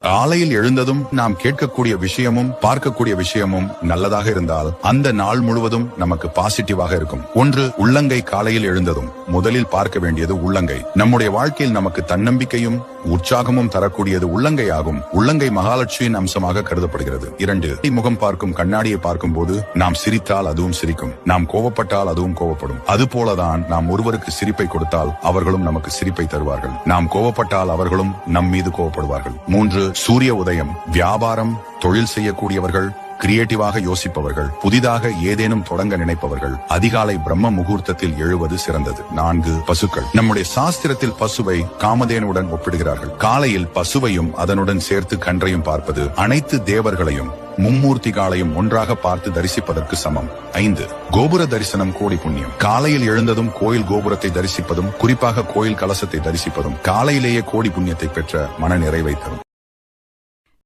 காலையில் எழுந்ததும் நாம் கேட்கக்கூடிய விஷயமும் பார்க்கக்கூடிய விஷயமும் நல்லதாக இருந்தால் அந்த நாள் முழுவதும் நமக்கு பாசிட்டிவாக இருக்கும். ஒன்று, உள்ளங்கை. காலையில் எழுந்ததும் முதலில் பார்க்க வேண்டியது உள்ளங்கை. நம்முடைய வாழ்க்கையில் நமக்கு தன்னம்பிக்கையும் உற்சாகமும் தரக்கூடியது உள்ளங்கை ஆகும். உள்ளங்கை மகாலட்சுமியின் அம்சமாக கருதப்படுகிறது. 2, முகம் பார்க்கும் கண்ணாடியை பார்க்கும் போது நாம் சிரித்தால் அதுவும் சிரிக்கும், நாம் கோபப்பட்டால் அதுவும் கோபப்படும். அதுபோலதான் நாம் ஒருவருக்கு சிரிப்பை கொடுத்தால் அவர்களும் நமக்கு சிரிப்பை தருவார்கள், நாம் கோபப்பட்டால் அவர்களும் நம் மீது கோபப்படுவார்கள். 3, சூரிய உதயம். வியாபாரம், தொழில் செய்யக்கூடியவர்கள், கிரியேட்டிவாக யோசிப்பவர்கள், புதிதாக ஏதேனும் தொடங்க நினைப்பவர்கள் அதிகாலை பிரம்ம முகூர்த்தத்தில் எழுவது சிறந்தது. 4, பசுக்கள். நம்முடைய சாஸ்திரத்தில் பசுவை காமதேனுடன் ஒப்பிடுகிறார்கள். காலையில் பசுவையும் அதனுடன் சேர்த்து கன்றையும் பார்ப்பது அனைத்து தேவர்களையும் மும்மூர்த்திகளையும் ஒன்றாக பார்த்து தரிசிப்பதற்கு சமம். 5, கோபுர தரிசனம் கோடி புண்ணியம். காலையில் எழுந்ததும் கோயில் கோபுரத்தை தரிசிப்பதும், குறிப்பாக கோயில் கலசத்தை தரிசிப்பதும் காலையிலேயே கோடி புண்ணியத்தை பெற்ற மன நிறைவை தரும்.